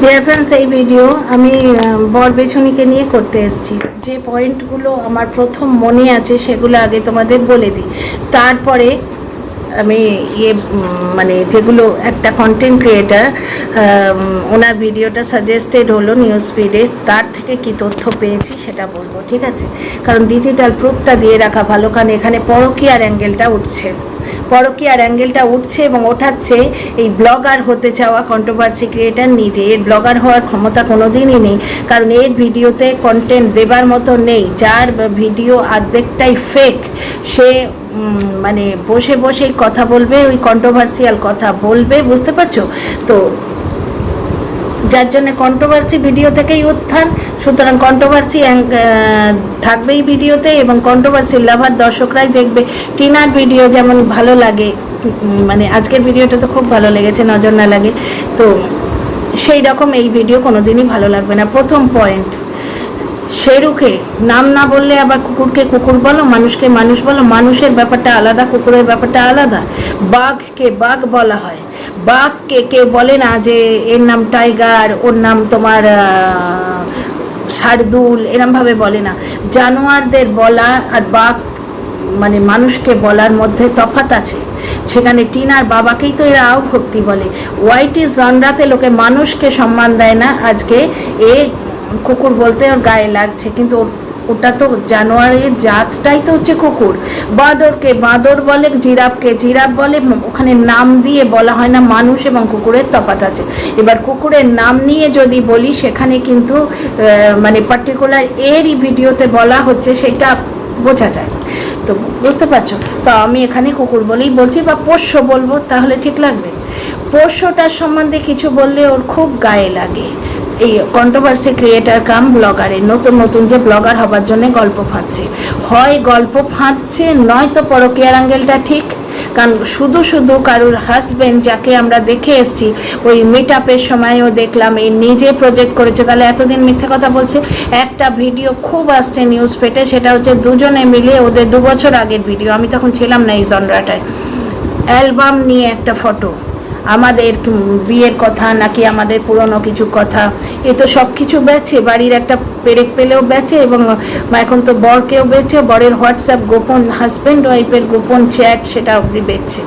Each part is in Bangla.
ডিয়ার ফ্রেন্ডস, এই ভিডিও আমি বর বেছুনিকে নিয়ে করতে এসেছি। যে পয়েন্টগুলো আমার প্রথম মনে আছে সেগুলো আগে তোমাদের বলে দিই, তারপরে আমি মানে যেগুলো একটা কন্টেন্ট ক্রিয়েটার ওনার ভিডিওটা সাজেস্টেড হলো নিউজ ফিডে, তার থেকে কি তথ্য পেয়েছি সেটা বলবো, ঠিক আছে? কারণ ডিজিটাল প্রুফটা দিয়ে রাখা ভালো, কারণ এখানে পরকীয়ার অ্যাঙ্গেলটা উঠছে এবং ওঠাচ্ছে এই ব্লগার হতে চাওয়া কন্ট্রোভার্সি ক্রিয়েটার নিজে। এর ব্লগার হওয়ার ক্ষমতা কোনো দিনই নেই, কারণ এর ভিডিওতে কন্টেন্ট দেবার মতো নেই। যার ভিডিও অর্ধেকটাই ফেক, সে মানে বসে বসেই কথা বলবে, ওই কন্ট্রোভার্সিয়াল কথা বলবে, বুঝতে পারছো তো? যার জন্য কন্ট্রোভার্সি ভিডিও থেকেই উত্থান। সুতরাং কন্ট্রোভার্সি থাকবেই ভিডিওতে, এবং কন্ট্রোভার্সি লাভার দর্শকরাই দেখবে। টিনার ভিডিও যেমন ভালো লাগে, মানে আজকের ভিডিওটা তো খুব ভালো লেগেছে, নজর না লাগে তো সেই রকম এই ভিডিও কোনোদিনই ভালো লাগবে না। প্রথম পয়েন্ট, শেরুকে নাম না বললে আবার কুকুরকে কুকুর বলো, মানুষকে মানুষ বলো। মানুষের ব্যাপারটা আলাদা, কুকুরের ব্যাপারটা আলাদা। বাঘকে বাঘ বলা হয়, বাঘকে কেউ বলে না যে এর নাম টাইগার, ওর নাম তোমার শার্দুল, এরমভাবে বলে না। জানোয়ারদের বলা আর বাঘ মানে মানুষকে বলার মধ্যে তফাৎ আছে। সেখানে টিনার বাবাকেই তো এরা ভক্তি বলে। ওয়াইটি জনরাতে লোকে মানুষকে সম্মান দেয় না। আজকে এ কুকুর বলতে ওর গায়ে লাগছে, কিন্তু ওটা তো জানোয়ারের জাতটাই তো হচ্ছে কুকুর। বাঁদরকে বাঁদর বলে, জিরাফকে জিরাফ বলে, ওখানে নাম দিয়ে বলা হয় না। মানুষ এবং কুকুরের তফাৎ আছে। এবার কুকুরের নাম নিয়ে যদি বলি, সেখানে কিন্তু মানে পার্টিকুলার এরই ভিডিওতে বলা হচ্ছে, সেটা বোঝা যায় তো, বুঝতে পারছো তো? আমি এখানে কুকুর বলেই বলছি, বা পোষ্য বলবো, তাহলে ঠিক লাগবে। পোষ্যটার সম্বন্ধে কিছু বললে ওর খুব গায়ে লাগে। এই কন্ট্রোভার্সি ক্রিয়েটার কাম ব্লগারের নতুন নতুন যে ব্লগার হবার জন্য গল্প ফাঁদছে, হয় গল্প ফাঁদছে, নয়তো পরকীয়ার অ্যাঙ্গেলটা ঠিক। কারণ শুধু শুধু কারুর হাজব্যান্ড, যাকে আমরা দেখে এসছি ওই মিট আপের সময়ও দেখলাম এই নিজে প্রজেক্ট করেছে, তাহলে এতদিন মিথ্যে কথা বলছে। একটা ভিডিও খুব আসছে নিউজ পেটে, সেটা হচ্ছে দুজনে মিলে ওদের 2 বছর আগের ভিডিও, আমি তখন ছিলাম না এই জনরাটায়। অ্যালবাম নিয়ে একটা ফটো, আমাদের বিয়ের কথা নাকি আমাদের পুরনো কিছু কথা, এ তো সব কিছু বেচে। বাড়ির একটা পেরেক পেলেও বেচে, এবং এখন তো বরকেও বেচে, বরের হোয়াটসঅ্যাপ গোপন, হাজব্যান্ড ওয়াইফের গোপন চ্যাট, সেটা অবধি বেচছে।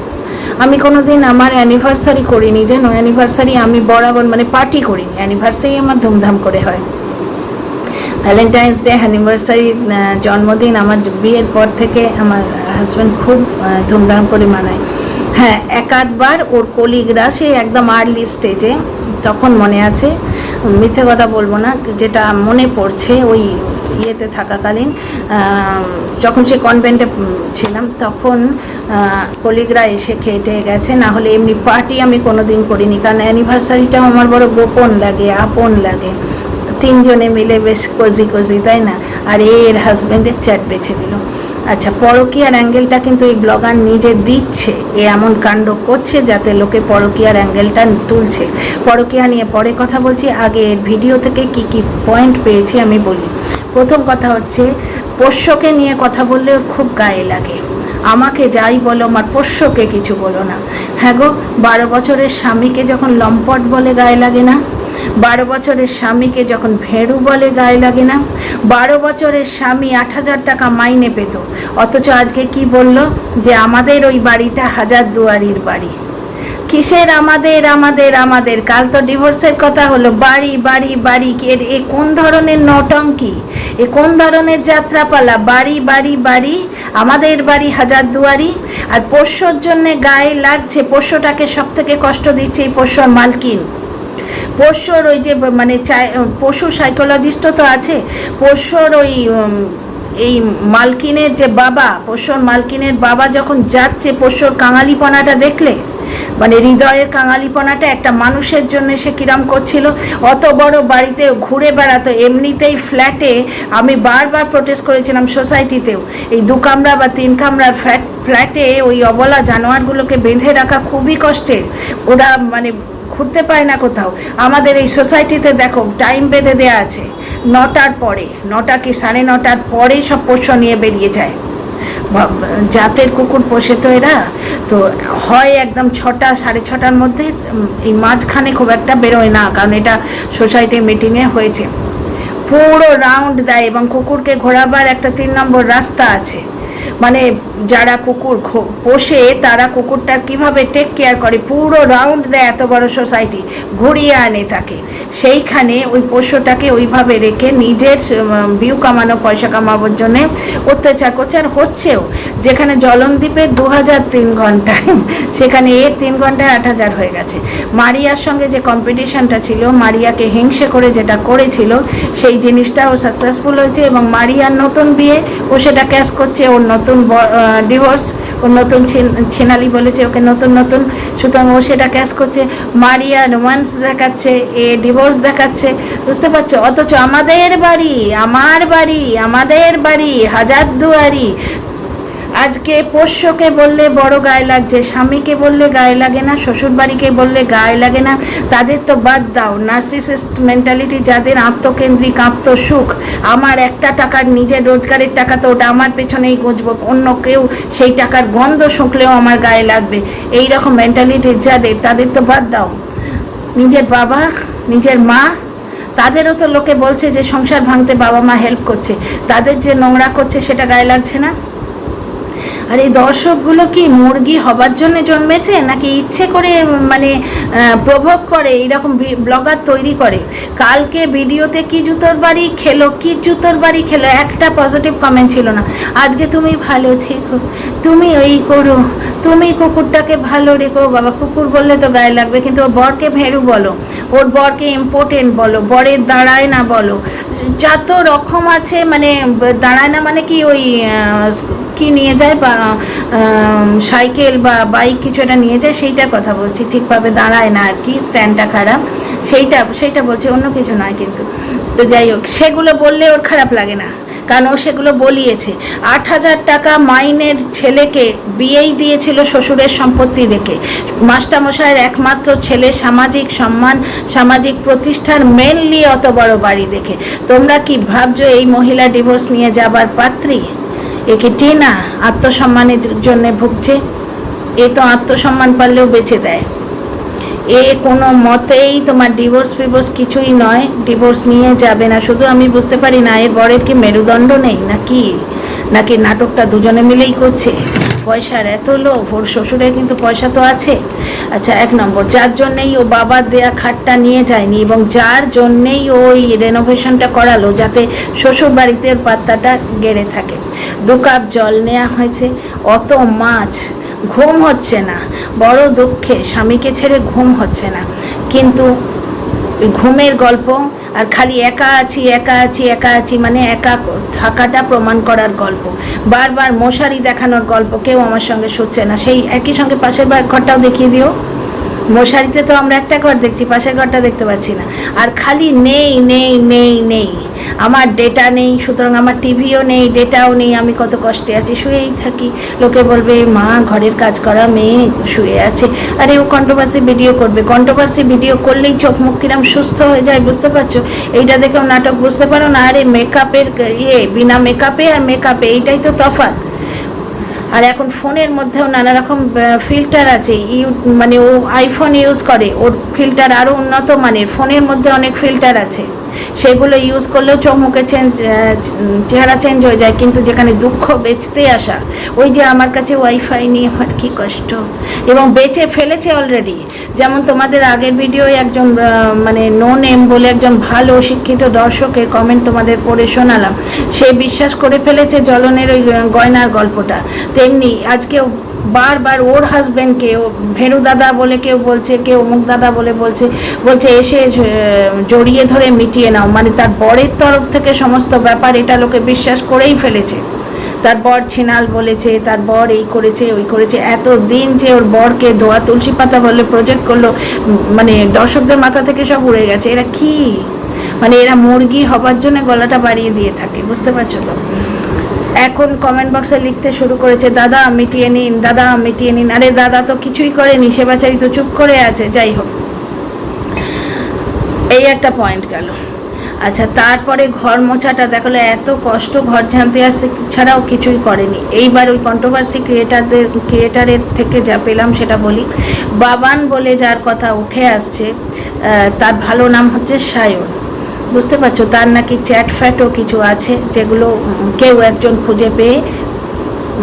আমি কোনো দিন আমার অ্যানিভার্সারি করিনি, জানো? অ্যানিভার্সারি আমি বরাবর মানে পার্টি করিনি, অ্যানিভার্সারি আমার ধুমধাম করে হয়। ভ্যালেন্টাইন্স ডে, অ্যানিভার্সারি, জন্মদিন আমার বিয়ের পর থেকে আমার হাজব্যান্ড খুব ধুমধাম করে মানায়। হ্যাঁ, একাধবার ওর কলিগরা, সে একদম আর্লি স্টেজে, তখন মনে আছে, মিথ্যে কথা বলবো না, যেটা মনে পড়ছে, ওই ইয়েতে থাকাকালীন যখন সে কনভেন্টে ছিলাম, তখন কলিগরা এসে খেটে গেছে। না হলে এমনি পার্টি আমি কোনো দিন করিনি, কারণ অ্যানিভার্সারিটাও আমার বড় গোপন লাগে, আপন লাগে। 3 জনে মিলে বেশ কোজি, তাই না? আর এর হাজব্যান্ডের চ্যাট বেছে দিল। আচ্ছা, পরকীয়ার অ্যাঙ্গেলটা কিন্তু এই ব্লগার নিজে দিচ্ছে, এ এমন কাণ্ড করছে যাতে লোকে পরকীয়ার অ্যাঙ্গেলটা তুলছে। পরকীয়া নিয়ে পরে কথা বলছি, আগে এর ভিডিও থেকে কি কি পয়েন্ট পেয়েছি আমি বলি। প্রথম কথা হচ্ছে, পোষ্যকে নিয়ে কথা বললে ওর খুব গায়ে লাগে। আমাকে যাই বলো, আমার পোষ্যকে কিছু বলো না। হ্যাঁ গো, 12 বছরের স্বামীকে যখন লম্পট বলে গায়ে লাগে না? 12 বছরের স্বামীকে যখন ভেড়ু বলে গায়ে লাগে না? 12 বছরের স্বামী 8,000 টাকা মাইনে পেত, অথচ আজকে কি বলল যে আমাদের ওই বাড়িটা হাজারদুয়ারির বাড়ি। কিসের আমাদের আমাদের আমাদের? কাল তো ডিভোর্সের কথা হলো। বাড়ি বাড়ি বাড়ি, এ কোন ধরনের নটঙ্কি? এ কোন ধরনের যাত্রাপালা? বাড়ি বাড়ি বাড়ি, আমাদের বাড়ি হাজারদুয়ারি। আর পোষ্যর জন্যে গায়ে লাগছে, পোষ্যটাকে সব থেকে কষ্ট দিচ্ছে এই পোষ্যর মালকিন। পোষ্যর ওই যে মানে পশু সাইকোলজিস্টও তো আছে। পোষ্যর ওই এই মালকিনের যে বাবা, পোষ্যর মালকিনের বাবা যখন যাচ্ছে, পোষ্যর কাঙালিপনাটা দেখলে, মানে হৃদয়ের কাঙালিপনাটা একটা মানুষের জন্য সে কিরাম করছিল। অত বড় বাড়িতে ঘুরে বেড়াতো, এমনিতেই ফ্ল্যাটে, আমি বারবার প্রোটেস্ট করেছিলাম সোসাইটিতেও, এই 2 কামরা বা 3 কামরার ফ্ল্যাটে ওই অবলা জানোয়ারগুলোকে বেঁধে রাখা খুবই কষ্টের। ওরা মানে ঘুরতে পায় না কোথাও। আমাদের এই সোসাইটিতে দেখো টাইম বেঁধে দেওয়া আছে, 9টার পরে, 9টা কি 9:30টার পরেই সব পোষ্য নিয়ে বেরিয়ে যায়। জাতের কুকুর পোষে তো এরা, তো হয় একদম 6টা 6:30টার মধ্যে, এই মাঝখানে খুব একটা বেরোয় না, কারণ এটা সোসাইটির মিটিংয়ে হয়েছে। পুরো রাউন্ড দেয় এবং কুকুরকে ঘোরাবার একটা 3 নম্বর রাস্তা আছে। মানে যারা কুকুর পোষে তারা কুকুরটার কিভাবে টেক কেয়ার করে পুরো রাউন্ড দেয়, এত বড় সোসাইটি ঘুরিয়ে আনে তাকে, সেইখানে ওই পোষ্যটাকে ওইভাবে রেখে নিজের ভিউ কামানো, পয়সা কামাবার জন্যে অত্যাচার করছে। আর হচ্ছেও, যেখানে জলনদ্বীপে 2003 ঘন্টায়, সেখানে 3 ঘন্টায় 8,000 হয়ে গেছে। মারিয়ার সঙ্গে যে কম্পিটিশনটা ছিল, মারিয়াকে হিংসে করে যেটা করেছিল, সেই জিনিসটাও সাকসেসফুল হয়েছে এবং মারিয়ার নতুন বিয়ে, ও সেটা ক্যাশ করছে, ওর নতুন ডিভোর্স, ওর নতুন ছেনালি বলেছে ওকে নতুন নতুন, সুতরাং ও সেটা ক্যাশ করছে। মারিয়া রোম্যান্স দেখাচ্ছে, এ ডিভোর্স দেখাচ্ছে, বুঝতে পারছো? অথচ আমাদের বাড়ি, আমার বাড়ি, আমাদের বাড়ি হাজারদুয়ারি, আজকে পোষ্যকে বললে বড় গায়ে লাগছে, স্বামীকে বললে গায়ে লাগে না, শ্বশুরবাড়িকে বললে গায়ে লাগে না, তাদের তো বাদ দাও। নার্সিসিস্ট মেন্টালিটি যাদের, আত্মকেন্দ্রিক, আত্মসুখ, আমার একটা টাকার নিজের রোজগারের টাকা তো ওটা আমার পেছনেই গুঁজবো, অন্য কেউ সেই টাকার গন্ধ শুঁকলেও আমার গায়ে লাগবে, এই রকম মেন্টালিটি যাদের, তাদের তো বাদ দাও। নিজের বাবা, নিজের মা, তাদেরও তো লোকে বলছে যে সংসার ভাঙতে বাবা মা হেল্প করছে, তাদের যে নোংরা করছে সেটা গায়ে লাগছে না? আর এই দর্শকগুলো কি মুরগি হবার জন্য জন্মেছে, নাকি ইচ্ছে করে মানে প্রভোগ করে এইরকম ব্লগার তৈরি করে? কালকে ভিডিওতে কি জুতোর বাড়ি খেলো, কি জুতোর বাড়ি খেলো, একটা পজিটিভ কমেন্ট ছিল না। আজকে তুমি ভালো থেকো, তুমি ওই করো, তুমি কুকুরটাকে ভালো রেখো। বাবা, কুকুর বললে তো গায়ে লাগবে, কিন্তু ওর বরকে ভেরু বলো, ওর বরকে ইম্পর্টেন্ট বলো, বরের দাঁড়ায় না বলো, যত রকম আছে। মানে দাঁড়ায় না মানে কি, ওই কি নিয়ে যায়, বা সাইকেল বা বাইক কিছু একটা নিয়ে যায়, সেইটার কথা বলছি, ঠিকভাবে দাঁড়ায় না আর কি, স্ট্যান্ডটা খারাপ, সেইটা বলছি, অন্য কিছু নয়। কিন্তু তো যাই হোক, সেগুলো বললে ওর খারাপ লাগে না, কারণ ও সেগুলো বলিয়েছে। 8,000 টাকা মাইনের ছেলেকে বিয়েই দিয়েছিল শ্বশুরের সম্পত্তি দেখে, মাস্টারমশাইয়ের একমাত্র ছেলে, সামাজিক সম্মান, সামাজিক প্রতিষ্ঠার মেনলি অত বড় বাড়ি দেখে। তোমরা কি ভাবছো এই মহিলা ডিভোর্স নিয়ে যাবার পাত্রী? একে টিনা আত্মসম্মানের জন্য ভুগছে, এ তো আত্মসম্মান পারলেও বেঁচে দেয়, এ কোনো মতেই তোমার ডিভোর্স ফিভোর্স কিছুই নয়, ডিভোর্স নিয়ে যাবে না। শুধু আমি বুঝতে পারি না, এর বরের কি মেরুদণ্ড নেই নাকি নাটকটা দুজনে মিলেই করছে? পয়সার এত লোভ, ওর শ্বশুরের কিন্তু পয়সা তো আছে। আচ্ছা, 1 নম্বর, যার জন্যেই ও বাবার দেয়া খাটটা নিয়ে যায়নি এবং যার জন্যেই ওই রেনোভেশনটা করালো, যাতে শ্বশুর বাড়িতে ওর পাত্তাটা গেড়ে থাকে। 2 কাপ জল নেওয়া হয়েছে, অত মাছ, ঘুম হচ্ছে না, বড় দুঃখে স্বামীকে ছেড়ে ঘুম হচ্ছে না, কিন্তু ঘুমের গল্প আর খালি একা আছি, মানে একা থাকাটা প্রমাণ করার গল্প, বারবার মশারি দেখানোর গল্প, কেউ আমার সঙ্গে শুচ্ছে না। সেই একই সঙ্গে পাশের ঘরটাও দেখিয়ে দিও, মশারিতে তো আমরা একটা ঘর দেখছি, পাশের ঘরটা দেখতে পাচ্ছি না। আর খালি নেই, আমার ডেটা নেই, সুতরাং আমার টিভিও নেই, ডেটাও নেই, আমি কত কষ্টে আছি, শুয়েই থাকি। লোকে বলবে মা ঘরের কাজ করা মেয়ে শুয়ে আছে, আরে ও কন্ট্রোভার্সি ভিডিও করবে, কন্ট্রোভার্সি ভিডিও করলেই চোখ মুখ কিরম সুস্থ হয়ে যায়, বুঝতে পারছো? এইটা দেখেও নাটক বুঝতে পারো না? আরে মেকআপের বিনা মেকআপে আর মেকআপে, এইটাই তো তফাৎ। আর এখন ফোনের মধ্যেও নানা রকম ফিল্টার আছে, মানে ও আইফোন ইউজ করে, ওর ফিল্টার আরও উন্নত মানের, ফোনের মধ্যে অনেক ফিল্টার আছে, সেগুলো ইউজ করলেও চোখ মুখে চেহারা চেঞ্জ হয়ে যায়। কিন্তু যেখানে দুঃখ বেচতে আসা, ওই যে আমার কাছে ওয়াইফাই নিয়ে আমার কী কষ্ট, এবং বেচে ফেলেছে অলরেডি। যেমন তোমাদের আগের ভিডিওয় একজন মানে নো নেম বলে একজন ভালো শিক্ষিত দর্শকের কমেন্ট তোমাদের পড়ে শোনালাম, সে বিশ্বাস করে ফেলেছে জ্বলনের ওই গয়নার গল্পটা। তেমনি আজকেও বারবার ওর হাজব্যান্ডকে ভেরু দাদা বলে কেউ বলছে, কেউ অমুক দাদা বলে বলছে এসে জড়িয়ে ধরে মিটিয়ে নাও, মানে তার বরের তরফ থেকে সমস্ত ব্যাপার, এটা লোকে বিশ্বাস করেই ফেলেছে। তার বর ছিনাল বলেছে, তার বর এই করেছে ওই করেছে, এত দিন যে ওর বরকে ধোয়া তুলসী পাতা বলে প্রজেক্ট করলো, মানে দর্শকদের মাথা থেকে সব উড়ে গেছে। এরা কি, মানে এরা মুরগি হবার জন্য গলাটা বাড়িয়ে দিয়ে থাকে, বুঝতে পারছো তো? এখন কমেন্ট বক্সে লিখতে শুরু করেছে, দাদা মিটিয়ে নিন। আরে দাদা তো কিছুই করেনি, সে বেচারি তো চুপ করে আছে। যাই হোক, এই একটা পয়েন্ট গেল। আচ্ছা, তারপরে ঘর মোছাটা দেখালো, এত কষ্ট ঘর ঝাঁতে আসতে ছাড়াও কিছুই করেনি। এইবার ওই কন্ট্রোভার্সি ক্রিয়েটারের থেকে যা পেলাম সেটা বলি। বাবান বলে যার কথা উঠে আসছে, তার ভালো নাম হচ্ছে সায়ন, বুঝতে পারছো? তার নাকি চ্যাট ফ্যাটও কিছু আছে, যেগুলো কেউ একজন খুঁজে পেয়ে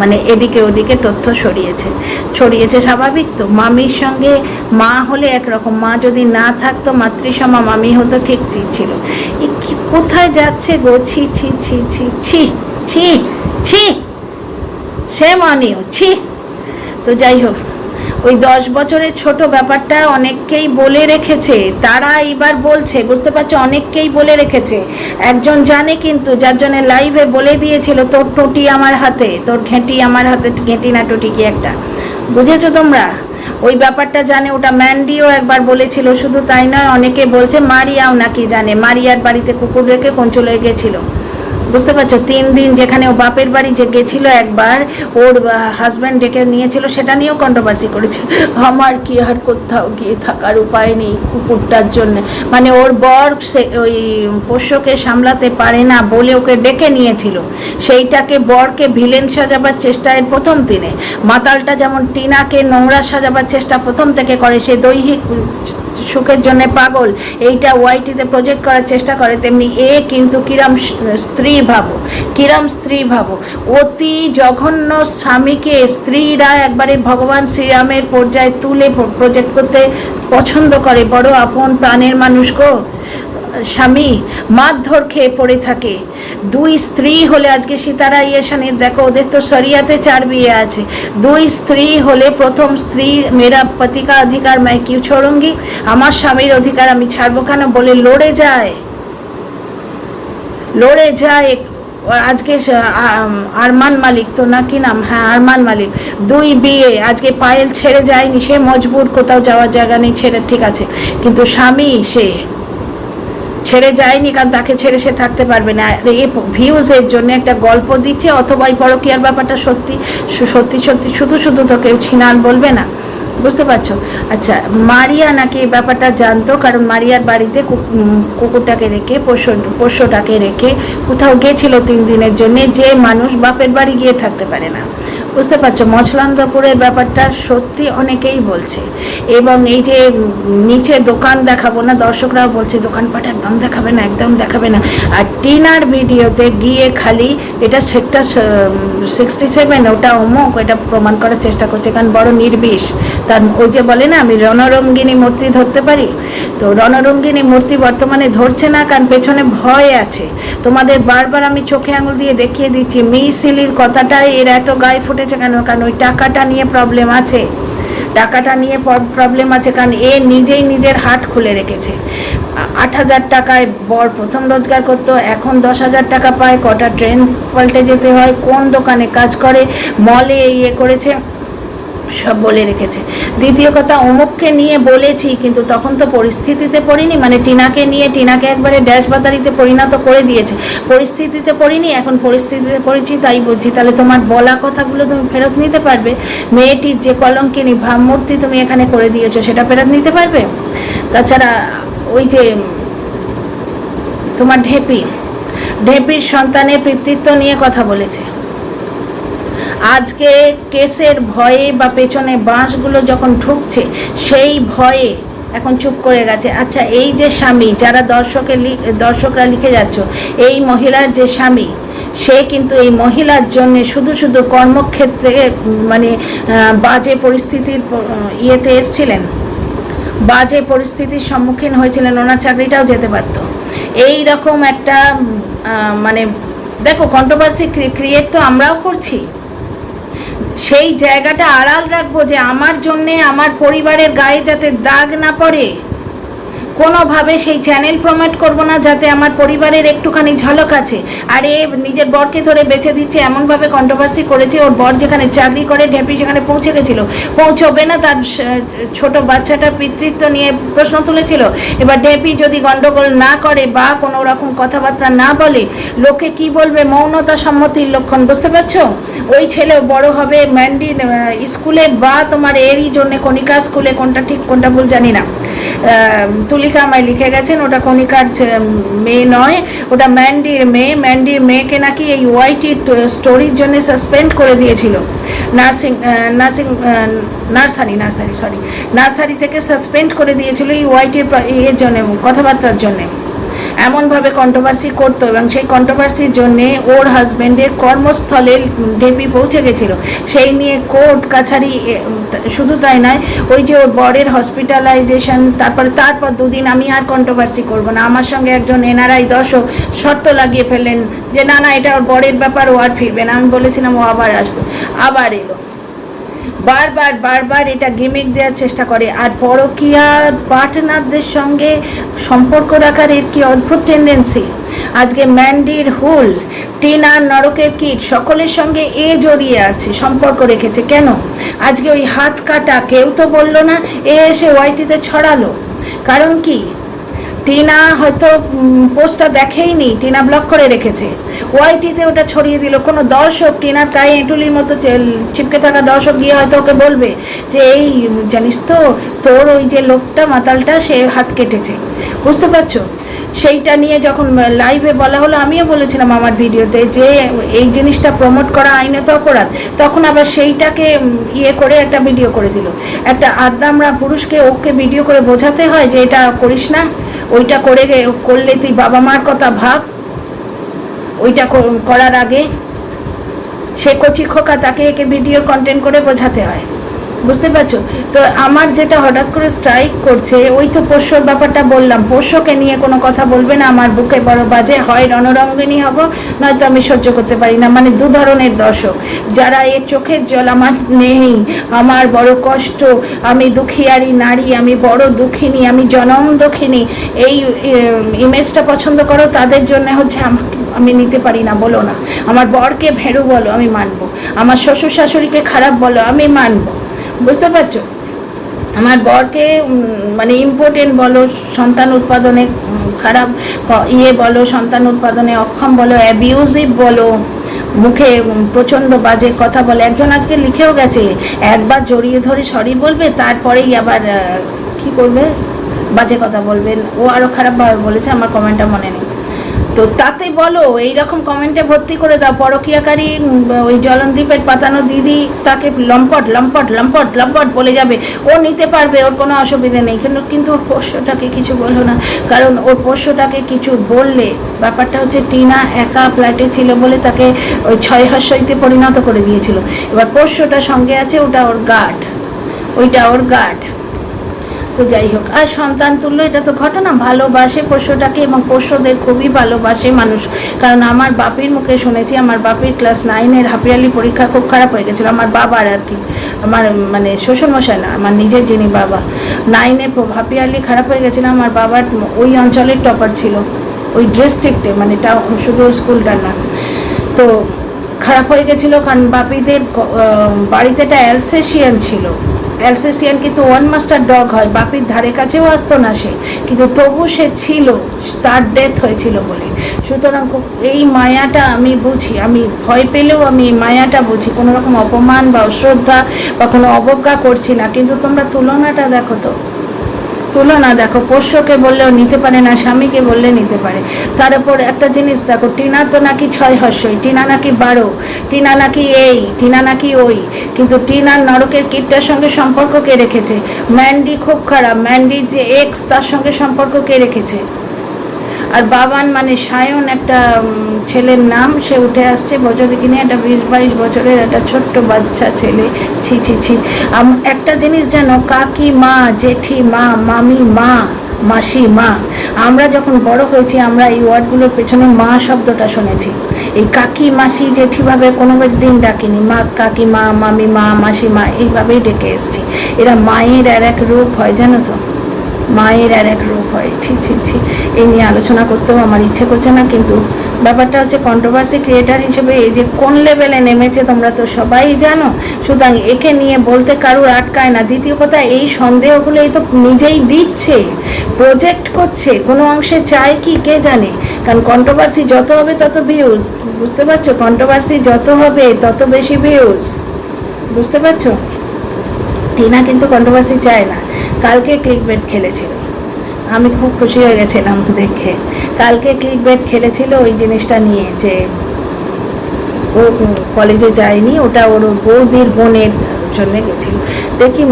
মানে এদিকে ওদিকে তথ্য ছড়িয়েছে। স্বাভাবিক তো, মামির সঙ্গে মা হলে একরকম, মা যদি না থাকতো মাতৃসমা মামি হতো, ঠিক ছিল। কোথায় যাচ্ছে গো, ছি ছি ছি ছি ছি ছি ছি, সে মানিও ছি। তো যাই হোক, ওই 10 বছরের ছোট ব্যাপারটা অনেককেই বলে রেখেছে, তারা এইবার বলছে, বুঝতে পারছো? অনেককেই বলে রেখেছে। একজন জানে, কিন্তু যার জন্য লাইভে বলে দিয়েছিল, তোর টুটি আমার হাতে, তোর ঘেঁটি আমার হাতে, ঘেঁটি না টুটি কি একটা, বুঝেছো তোমরা? ওই ব্যাপারটা জানে, ওটা ম্যান্ডিও একবার বলেছিল। শুধু তাই নয়, অনেকে বলছে মারিয়াও নাকি জানে, মারিয়ার বাড়িতে কুকুর রেখে কঞ্চলে গেছিল, বুঝতে পারছো? 3 দিন যেখানে ও বাপের বাড়ি যে গেছিল একবার, ওর হাজব্যান্ড ডেকে নিয়েছিল, সেটা নিয়েও কন্ট্রোভার্সি করেছে। আমার কি আর কোথাও গিয়ে থাকার উপায় নেই কুকুরটার জন্য, মানে ওর বর ওই পোষ্যকে সামলাতে পারে না বলে ওকে ডেকে নিয়েছিল। সেইটাকে বরকে ভিলেন সাজাবার চেষ্টায় প্রথম দিনে, মাতালটা যেমন টিনাকে নোংরা সাজাবার চেষ্টা প্রথম থেকে করে, সে দৈহিক সুখের জন্য পাগল, এইটা ওয়াইটিতে প্রজেক্ট করার চেষ্টা করে, তেমনি এ কিন্তু কিরম স্ত্রী ভাবো, অতি জঘন্য স্বামীকে স্ত্রীরা একবারে ভগবান শ্রীরামের পর্যায়ে তুলে প্রজেক্ট করতে পছন্দ করে। বড় আপন প্রাণের মানুষ গো, স্বামী মারধর খেয়ে পড়ে থাকে। 2 স্ত্রী হলে, আজকে সিতারা ইয়েশানি দেখো, ওদের তো শরিয়াতে 4 বিয়ে আছে। 2 স্ত্রী হলে প্রথম স্ত্রী, মেরা পতি কা অধিকার मैं क्यों छोड़ूंगी, আমার স্বামীর অধিকার আমি ছাড়বো কেন বলে লড়ে যায়। আজকে আরমান মালিক তো না, কি নাম, হ্যাঁ আরমান মালিক, 2 বিয়ে। আজকে পায়েল ছেড়ে যায়নি, সে মজবুর, কোথাও যাওয়ার জায়গা নেই, ছেড়ে, ঠিক আছে, কিন্তু স্বামী সে ছেড়ে যায়নি, কারণ তাকে ছেড়ে সে থাকতে পারবে না। এই ভিউজের জন্য একটা গল্প দিচ্ছে, অথবা এই পরকীয়ার ব্যাপারটা সত্যি শুধু তো কেউ ছিনান বলবে না, বুঝতে পারছো? আচ্ছা, মারিয়া নাকি এই ব্যাপারটা জানতো, কারণ মারিয়ার বাড়িতে কুকুরটাকে রেখে, পোষ্যটাকে রেখে কোথাও গেছিল 3 দিনের জন্য, যে মানুষ বাপের বাড়ি গিয়ে থাকতে পারে না, বুঝতে পারছো? মছলান্দপুরের ব্যাপারটা সত্যি অনেকেই বলছে। এবং এই যে নিচে দোকান দেখাবো না, দর্শকরাও বলছে দোকানপাট একদম দেখাবে না। আর টিনার ভিডিওতে গিয়ে খালি এটা সেক্টর 67, ওটা অমুক, এটা প্রমাণ করার চেষ্টা করছে, কারণ বড় নির্বিষ। তার ওই যে বলে না, আমি রণরঙ্গিনী মূর্তি ধরতে পারি, তো রণরঙ্গিনী মূর্তি বর্তমানে ধরছে না, কারণ পেছনে ভয় আছে। তোমাদের বারবার আমি চোখে আঙুল দিয়ে দেখিয়ে দিচ্ছি, মিসিলির কথাটাই এর এত গায়ে ফুটেছে কেন, কারণ ওই টাকাটা নিয়ে প্রবলেম আছে, কারণ এ নিজেই নিজের হাট খুলে রেখেছে। 8,000 টাকায় বর প্রথম রোজগার করতো, এখন 10,000 টাকা পায়, কটা ট্রেন পাল্টে যেতে হয়, কোন দোকানে কাজ করে, মলে করেছে, সব বলে রেখেছে। দ্বিতীয় কথা, অমুককে নিয়ে বলেছি, কিন্তু তখন তো পরিস্থিতিতে পড়িনি, মানে টিনাকে একবারে ড্যাশ বাতারিতে পরিণত করে দিয়েছে। পরিস্থিতিতে পড়িনি, এখন পরিস্থিতিতে পড়েছি, তাই বলছি। তাহলে তোমার বলা কথাগুলো তুমি ফেরত নিতে পারবে? মেয়েটির যে কলঙ্কিনী ভাবমূর্তি তুমি এখানে করে দিয়েছো, সেটা ফেরত নিতে পারবে? তাছাড়া ওই যে তোমার ঢেপির সন্তানের পিতৃত্ব নিয়ে কথা বলেছে, আজকে কেসের ভয়ে বা পেছনে বাঁশগুলো যখন ঢুকছে সেই ভয়ে এখন চুপ করে গেছে। আচ্ছা, এই যে স্বামী, যারা দর্শকরা লিখে যাচ্ছ, এই মহিলার যে স্বামী, সে কিন্তু এই মহিলার জন্য শুধু কর্মক্ষেত্রে মানে বাজে পরিস্থিতির ইয়েতে এসছিলেন, বাজে পরিস্থিতির সম্মুখীন হয়েছিলেন, ওনার চাকরিটাও যেতে পারত। এই রকম একটা মানে দেখো, কন্ট্রোভার্সি ক্রিয়েট তো আমরাও করছি, সেই জায়গাটা আড়াল রাখবো যে আমার জন্যে আমার পরিবারের গায়ে যাতে দাগ না পড়ে, কোনোভাবে সেই চ্যানেল প্রমোট করব না যাতে আমার পরিবারের একটুখানি ঝলক আছে। আর এ নিজের বরকে ধরে বেঁচে দিচ্ছে, এমনভাবে কন্ট্রোভার্সি করেছে, ওর বর যেখানে চাকরি করে ঢেপি সেখানে পৌঁছে গেছিলো, পৌঁছবে না, তার ছোট বাচ্চাটার পিতৃত্ব নিয়ে প্রশ্ন তুলেছিল। এবার ঢেপি যদি গন্ডগোল না করে বা কোনো রকম কথাবার্তা না বলে, লোকে কি বলবে? মৌনতা সম্মতির লক্ষণ, বুঝতে পারছো? ওই ছেলে বড় হবে ম্যান্ডি স্কুলে বা তোমার এরই জন্যে কণিকা স্কুলে, কোনটা ঠিক কোনটা ভুল জানি না, তুলে মল্লিকা আমায় লিখে গেছেন ওটা কণিকার মেয়ে নয়, ওটা ম্যান্ডির মেয়ে। ম্যান্ডির মেয়েকে নাকি এই ওয়াইটির স্টোরির জন্য সাসপেন্ড করে দিয়েছিল নার্সারি থেকে সাসপেন্ড করে দিয়েছিল এই ওয়াইটির এর জন্য, কথাবার্তার জন্যে। এমনভাবে কন্ট্রোভার্সি করতো এবং সেই কন্ট্রোভার্সির জন্যে ওর হাজব্যান্ডের কর্মস্থলে ডেপি পৌঁছে গেছিল। সেই নিয়ে কোর্ট কাছারি, শুধু তাই নয়, ওই যে ওর বরের হসপিটালাইজেশন, তারপর 2 দিন আমি আর কন্ট্রোভার্সি করবো না। আমার সঙ্গে একজন এনআরআই দর্শক শর্ত লাগিয়ে ফেললেন যে না না এটা ওর বরের ব্যাপার, ও আর ফিরবে না। আমি বলেছিলাম ও আবার আসবে, আবার এলো। বারবার এটা গিমিক দেওয়ার চেষ্টা করে। আর পরকীয়া পার্টনারদের সঙ্গে সম্পর্ক রাখার এর কি অদ্ভুত টেন্ডেন্সি। আজকে ম্যান্ডির হুল, টিনার নরকের কিট, সকলের সঙ্গে এ জড়িয়ে আছে, সম্পর্ক রেখেছে। কেন? আজকে ওই হাত কাটা কেউ তো বললো না, এ এসে ওয়াইটিতে ছড়ালো। কারণ কি? টিনা হয়তো পোস্টটা দেখেইনি, টিনা ব্লক করে রেখেছে, ওয়াইটিতে ওটা ছড়িয়ে দিল। কোনো দর্শক, টিনার তাই এঁটুলির মতো চিপকে থাকা দর্শক গিয়ে হয়তো ওকে বলবে যে এই জানিস তো তোর ওই যে লোকটা মাতালটা সে হাত কেটেছে, বুঝতে পারছো? সেইটা নিয়ে যখন লাইভে বলা হলো, আমিও বলেছিলাম আমার ভিডিওতে যে এই জিনিসটা প্রমোট করা আইনত অপরাধ। তখন আবার সেইটাকে করে একটা ভিডিও করে দিল। একটা আদ্দামরা পুরুষকে ওকে ভিডিও করে বোঝাতে হয় যে এটা করিস না, ওইটা করলে তুই বাবা মার কথা ভাব। ওইটা করার আগে সে কচি খোকা, তাকে একে ভিডিও কন্টেন্ট করে বোঝাতে হয়, বুঝতে পারছো? তো আমার যেটা হঠাৎ করে স্ট্রাইক করছে, ওই তো পোষ্যর ব্যাপারটা বললাম, পোষ্যকে নিয়ে কোনো কথা বলবে না, আমার বুকে বড় বাজে, হয় রণরঙ্গিনী হব, নয়তো আমি সহ্য করতে পারি না। মানে 2 ধরনের দর্শক, যারা এর চোখের জল আমার নেই, আমার বড় কষ্ট, আমি দুঃখিয়ারি নারী, আমি বড় দুঃখিনী, আমি জনম দুঃখিনী, এই ইমেজটা পছন্দ করো, তাদের জন্য হচ্ছে আমি নিতে পারি না, বলো না। আমার বরকে ভেড়ু বলো, আমি মানবো। আমার শ্বশুর শাশুড়িকে খারাপ বলো, আমি মানবো, বুঝতে পারছো? আমার বরকে মানে ইম্পর্টেন্ট বলো, সন্তান উৎপাদনে খারাপ বলো, সন্তান উৎপাদনে অক্ষম বলো, অ্যাবিউজিভ বলো, মুখে প্রচণ্ড বাজে কথা বলে। একজন আজকে লিখেও গেছে, একবার জড়িয়ে ধরে সরি বলবে, তারপরেই আবার কি করবে, বাজে কথা বলবেন। ও আরও খারাপভাবে বলেছে, আমার কমেন্টটা মনে নেই। তো তাতে বলো, এইরকম কমেন্টে ভর্তি করে দাও। পরকীয়াকারী ওই জলনদ্বীপের পাতানো দিদি তাকে লম্পট লম্পট লম্পট লম্পট বলে যাবে, ও নিতে পারবে, ওর কোনো অসুবিধা নেই। কিন্তু ওর পোষ্যটাকে কিছু বললো না, কারণ ওর পোষ্যটাকে কিছু বললে ব্যাপারটা হচ্ছে টিনা একা ফ্ল্যাটে ছিল বলে তাকে ওই 6 হাস্যইতে পরিণত করে দিয়েছিল। এবার পোষ্যটা সঙ্গে আছে, ওটা ওর গার্ড, ওইটা ওর গার্ড। তো যাই হোক, আর সন্তান তুল্য এটা তো ঘটনা, ভালোবাসে পোষ্যটাকে এবং পোষ্যদের খুবই ভালোবাসে মানুষ। কারণ আমার বাপির মুখে শুনেছি, আমার বাপির ক্লাস 9-এর হাফিয়ারলি পরীক্ষা খুব খারাপ হয়ে গেছিলো। আমার বাবার আর কি, আমার মানে শ্বশুরমশাই না, আমার নিজের যিনি বাবা, 9-এর হাফিয়ারলি খারাপ হয়ে গেছিলো। আমার বাবার ওই অঞ্চলের টপার ছিল, ওই ডিস্ট্রিক্টে, মানে এটা শুধু স্কুলটা না। তো খারাপ হয়ে গেছিলো কারণ বাপিদের বাড়িতে একটা অ্যালসেশিয়ান ছিল। অ্যালসেশিয়ান কিন্তু 1 মাস্টার ডগ হয়, বাপির ধারে কাছেও আসতো না সে, কিন্তু তবু সে ছিল, তার ডেথ হয়েছিল বলে। সুতরাং এই মায়াটা আমি বুঝি, আমি ভয় পেলেও আমি মায়াটা বুঝি, কোনো রকম অপমান বা অশ্রদ্ধা বা কোনো অবজ্ঞা করছি না। কিন্তু তোমরা তুলনাটা দেখো তো, তুলনা দেখো, পোষ্যকে বললেও নিতে পারে না, স্বামীকে বললে নিতে পারে। তার উপর একটা জিনিস দেখো, টিনা তো নাকি 6 হাস্যই, টিনা নাকি 12, টিনা নাকি এই, টিনা নাকি ওই, কিন্তু টিনার নরকের কিটটার সঙ্গে সম্পর্ক কে রেখেছে? ম্যান্ডি খুব খারাপ, ম্যান্ডির যে এক্স, তার সঙ্গে সম্পর্ক কে রেখেছে? আর বাবান মানে সায়ন একটা ছেলের নাম, সে উঠে আসছে বছরদিকে নিয়ে, একটা 20-22 বছরের একটা ছোট্ট বাচ্চা ছেলে। ছি ছি ছি। একটা জিনিস জানো, কাকি মা, জেঠি মা, মামি মা, মাসি মা, আমরা যখন বড় হয়েছি আমরা এই ওয়ার্ডগুলোর পেছনে মা শব্দটা শুনেছি। এই কাকি মাসি জেঠিভাবে কোনো দিন ডাকিনি, মা, কাকি মা, মামি মা, মাসি মা, এইভাবেই ডেকে এসছি। এরা মায়ের আর এক রূপ হয়, জানো তো, মায়ের আর এক রূপ হয়। ছি ছি ছি। এই নিয়ে আলোচনা করতেও আমার ইচ্ছে করছে না, কিন্তু ব্যাপারটা হচ্ছে কন্ট্রোভার্সি ক্রিয়েটার হিসেবে এই যে কোন লেভেলে নেমেছে তোমরা তো সবাই জানো। সুতরাং একে নিয়ে বলতে কারুর আটকায় না। দ্বিতীয় কথা, এই সন্দেহগুলো এই তো নিজেই দিচ্ছে, প্রজেক্ট করছে, কোনো অংশে চায় কি কে জানে। কারণ কন্ট্রোভার্সি যত হবে তত ভিউজ, বুঝতে পারছো? কন্ট্রোভার্সি যত হবে তত বেশি ভিউজ, বুঝতে পারছো? টিনা কিন্তু কন্ট্রোভার্সি চায় না। কালকে ক্লিকবেট খেলেছিল, আমি খুব খুশি হয়ে গেছিলাম দেখে। কালকে ক্লিক বেট খেলেছিল ওই জিনিসটা নিয়ে যে ও কলেজে যায়নি, ওটা ওর বৌদির বোনের জন্য গেছিল। দেখি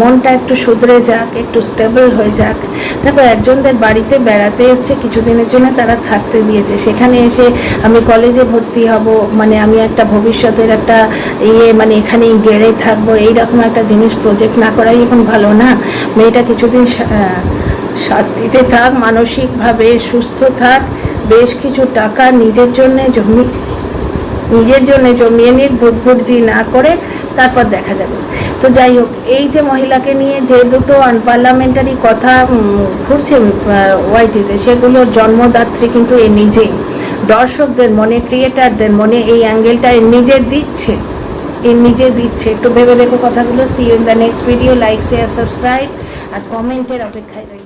মনটা একটু শুধরে যাক, একটু স্টেবল হয়ে যাক। দেখো একজনদের বাড়িতে বেড়াতে এসছে, কিছুদিনের জন্য তারা থাকতে দিয়েছে, সেখানে এসে আমি কলেজে ভর্তি হব, মানে আমি একটা ভবিষ্যতের একটা মানে এখানেই গেড়ে থাকবো, এইরকম একটা জিনিস প্রজেক্ট না করাই এখন ভালো না? মেয়েটা কিছুদিন শান্তিতে থাক, মানসিকভাবে সুস্থ থাক, বেশ কিছু টাকা নিজের জন্যে জমিয়ে নিয়ে ঘুটঘুটজি না করে তারপর দেখা যাবে। তো যাই হোক, এই যে মহিলাকে নিয়ে যে দুটো আনপার্লামেন্টারি কথা ঘুরছে ওয়াইটিতে, সেগুলোর জন্মদাত্রী কিন্তু এ নিজেই। দর্শকদের মনে, ক্রিয়েটারদের মনে এই অ্যাঙ্গেলটা এ নিজে দিচ্ছে, একটু ভেবে দেখো কথাগুলো। See you in the next video. Like, share, subscribe আর কমেন্টের অপেক্ষায় রয়েছে।